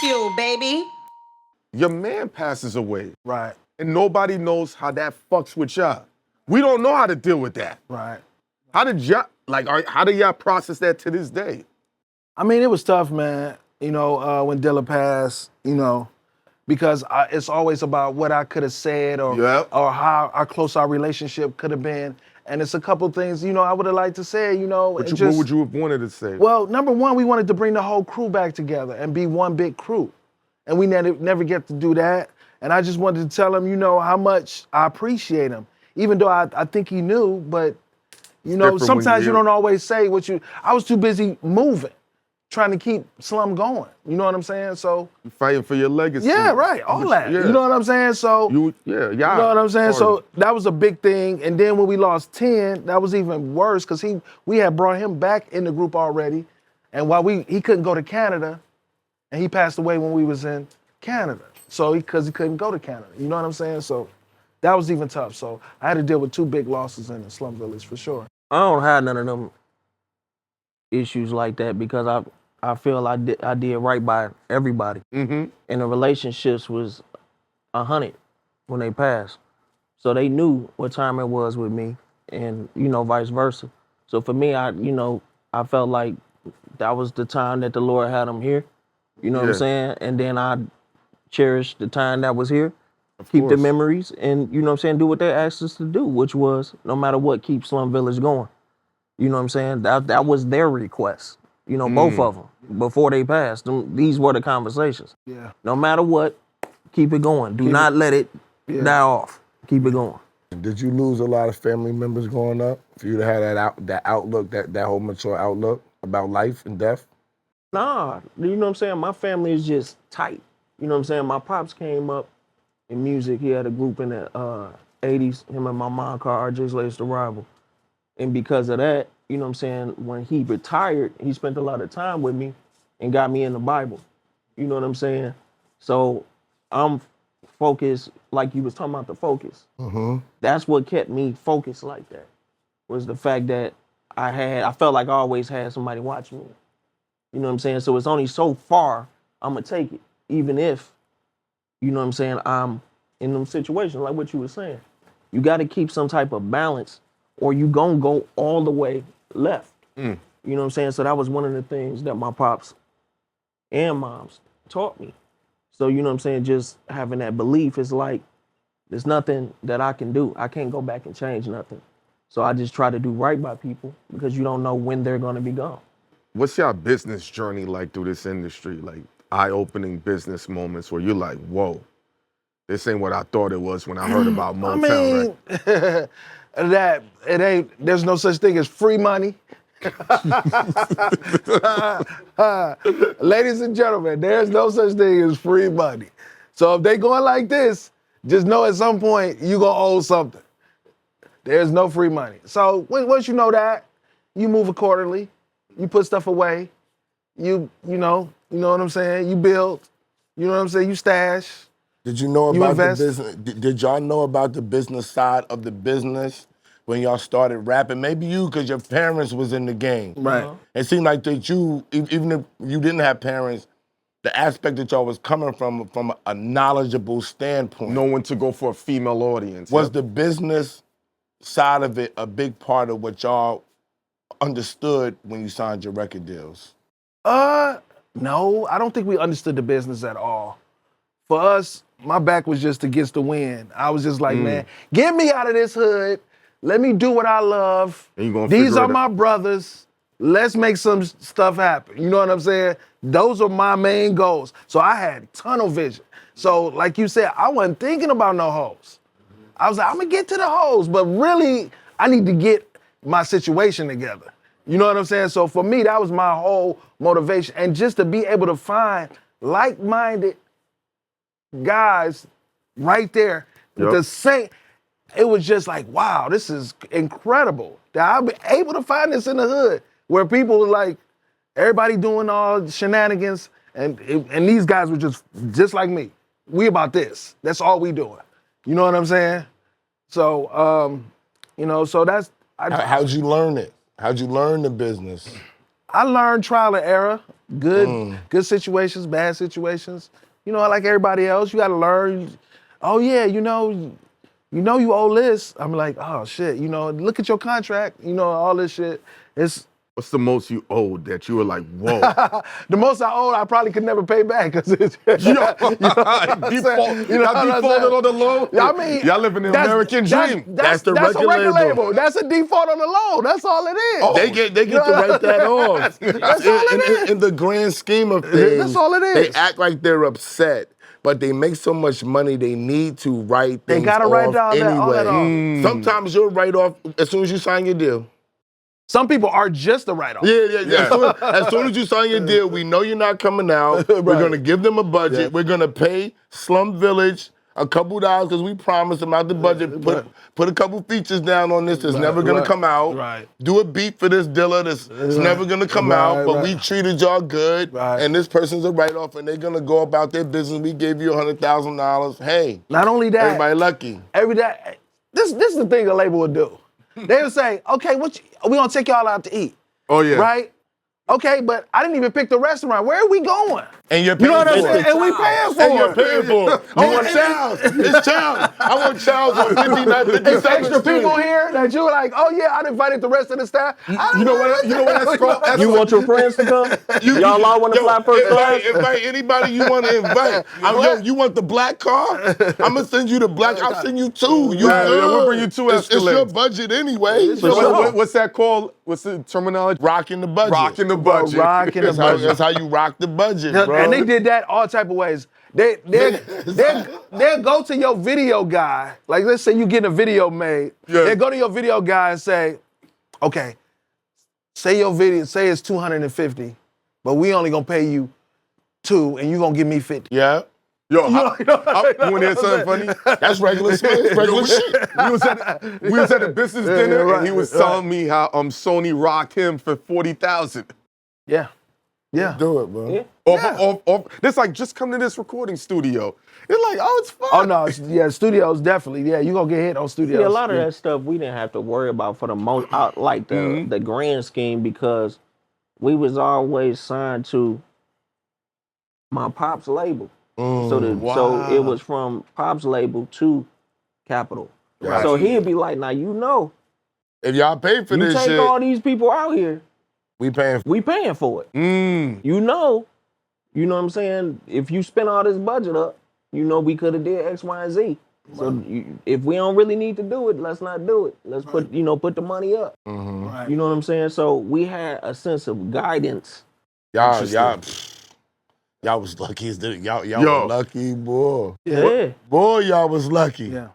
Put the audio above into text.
Bagfuel, baby. Your man passes away. Right. And nobody knows how that fucks with y'all. We don't know how to deal with that. Right. How did y'all, how do y'all process that to this day? I mean, it was tough, man. You know, when Dilla passed, you know, because it's always about what I could have said or how close our relationship could have been. And it's a couple things, you know, I would have liked to say, you know. What just, would you have wanted to say? Well, number one, we wanted to bring the whole crew back together and be one big crew. And we never get to do that. And I just wanted to tell him, you know, how much I appreciate him. Even though I think he knew, but, you know, sometimes you don't always say what you, I was too busy moving, trying to keep Slum going. You know what I'm saying? So. You fighting for your legacy. Yeah, right, all that. Yeah. You know what I'm saying? So. You know what I'm saying? So that was a big thing. And then when we lost 10, that was even worse because we had brought him back in the group already. And while he couldn't go to Canada, and he passed away when we was in Canada. So because he couldn't go to Canada. You know what I'm saying? So that was even tough. So I had to deal with 2 big losses in the Slum Village for sure. I don't have none of them issues like that because I feel I did right by everybody. Mm-hmm. And the relationships was 100 when they passed. So they knew what time it was with me and, you know, vice versa. So for me, I felt like that was the time that the Lord had them here. You know what I'm saying? And then I cherished the time that was here, keep the memories, and, you know what I'm saying, do what they asked us to do, which was, no matter what, keep Slum Village going. You know what I'm saying? That was their request, you know, both of them, before they passed. These were the conversations. Yeah. No matter what, keep it going. Do not let it die off. Keep it going. Did you lose a lot of family members growing up for you to have that outlook, that whole mature outlook about life and death? Nah, you know what I'm saying? My family is just tight. You know what I'm saying? My pops came up in music. He had a group in the 80s, him and my mom called RJ's Latest Arrival. And because of that, you know what I'm saying, when he retired, he spent a lot of time with me and got me in the Bible. You know what I'm saying? So I'm focused, like you was talking about the focus. Mm-hmm. That's what kept me focused like that, was the fact that I felt like I always had somebody watching me. You know what I'm saying? So it's only so far I'm going to take it, even if, you know what I'm saying, I'm in them situations like what you were saying. You got to keep some type of balance or you going to go all the way left. You know what I'm saying? So that was one of the things that my pops and moms taught me. So, you know what I'm saying, just having that belief is like, there's nothing that I can do. I can't go back and change nothing. So I just try to do right by people because you don't know when they're going to be gone. What's your business journey like through this industry? Like eye-opening business moments where you're like, whoa, this ain't what I thought it was when I heard about Motown, right? There's no such thing as free money. Ladies and gentlemen, there's no such thing as free money. So if they going like this, just know at some point you gonna owe something. There's no free money. So once you know that, you move accordingly. You put stuff away. You know what I'm saying? You build. You know what I'm saying? You stash. Did you know about invest. the business? Did y'all know about the business side of the business when y'all started rapping? Maybe you, because your parents was in the game. Right. It seemed like that you, even if you didn't have parents, the aspect that y'all was coming from a knowledgeable standpoint. Knowing to go for a female audience. Was the business side of it a big part of what y'all understood when you signed your record deals? No, I don't think we understood the business at all. For us, my back was just against the wind. I was just like, man, get me out of this hood. Let me do what I love. These are my brothers. Let's make some stuff happen. You know what I'm saying? Those are my main goals. So I had tunnel vision. So like you said, I wasn't thinking about no hoes. I was like, I'm gonna get to the hoes, but really, I need to get my situation together. You know what I'm saying? So for me, that was my whole motivation. And just to be able to find like-minded guys right there with the same, it was just like, wow, this is incredible. That I'll be able to find this in the hood where people were like, everybody doing all shenanigans and these guys were just like me. We about this. That's all we doing. You know what I'm saying? So, so that's... How'd you learn it? How'd you learn the business? I learned trial and error, good situations, bad situations. You know, like everybody else, you gotta learn. Oh yeah, you know you owe this. I'm like, oh shit, you know, look at your contract, you know, all this shit. It's What's the most you owed that you were like, whoa? the most I owed, I probably could never pay back because it's Defaulted on the loan? I mean, y'all living the American dream. That's the that's a record record label. label. That's a default on the loan. That's all it is. They get to write that off. That's all it is. In the grand scheme of things, That's all it they is. act like they're upset, but they make so much money they need to write things They gotta off write down anyway. all that off. Sometimes you'll write off as soon as you sign your deal. Some people are just a write-off. Yeah. As soon as you sign your deal, we know you're not coming out. We're Right. gonna give them a budget. Yeah. We're gonna pay Slum Village a couple dollars because we promised them out the budget. Put a couple features down on this that's never gonna come out. Right. Do a beat for this Dilla that's never gonna come out, but we treated y'all good. Right. And this person's a write-off, and they're gonna go about their business. We gave you $100,000. Hey, Not only that, everybody lucky. every day. This is the thing a label would do. They would say, okay, we gonna take y'all out to eat. Oh yeah. Right? Okay, but I didn't even pick the restaurant. Where are we going? And you're You paying know what I'm for saying? it. And we paying for And it. you're paying for it. You want Charles? It's Charles. I want Charles on 59, 57th There's extra Street. people here that you were like, oh yeah, I'd invited the rest of the staff. You know what that's called? You want your friends to come? Y'all all want to fly first class? Invite anybody you want to invite. You want the black car? I'm going to send you the black. I'll send you two. You Yeah, good. we'll bring you two It's your Escalades. budget anyway. So what's that called? What's the terminology? Rocking the budget. Rocking the budget. Rocking the budget. That's how you rock the budget, bro. And they did that all type of ways. They'll go to your video guy. Like let's say you getting a video made. Yeah. They'll go to your video guy and say, okay, say it's 250, but we only gonna pay you 2 and you gonna give me 50. Yeah. Yo, you want to hear something funny? That's regular shit. Regular shit. We was at a business dinner right, and he was right. telling me how Sony rocked him for 40,000. Yeah. Yeah. Do it, bro. Off. It's like, just come to this recording studio. It's like, oh, it's fun. Oh no, yeah, studios definitely. Yeah, you gonna get hit on studios. Yeah, a lot of that stuff we didn't have to worry about for the most, like the grand scheme, because we was always signed to my pop's label. So it was from pop's label to Capitol. Right. So he'd be like, now you know, If y'all pay for you this take shit, all these people out here, we paying for we paying for it. You know what I'm saying? If you spend all this budget up, you know we could have did X, Y, and Z. So if we don't really need to do it, let's not do it. Let's put the money up. Right. You know what I'm saying? So we had a sense of guidance. Y'all was lucky as y'all were lucky, boy. Yeah. Boy, y'all was lucky. Yeah.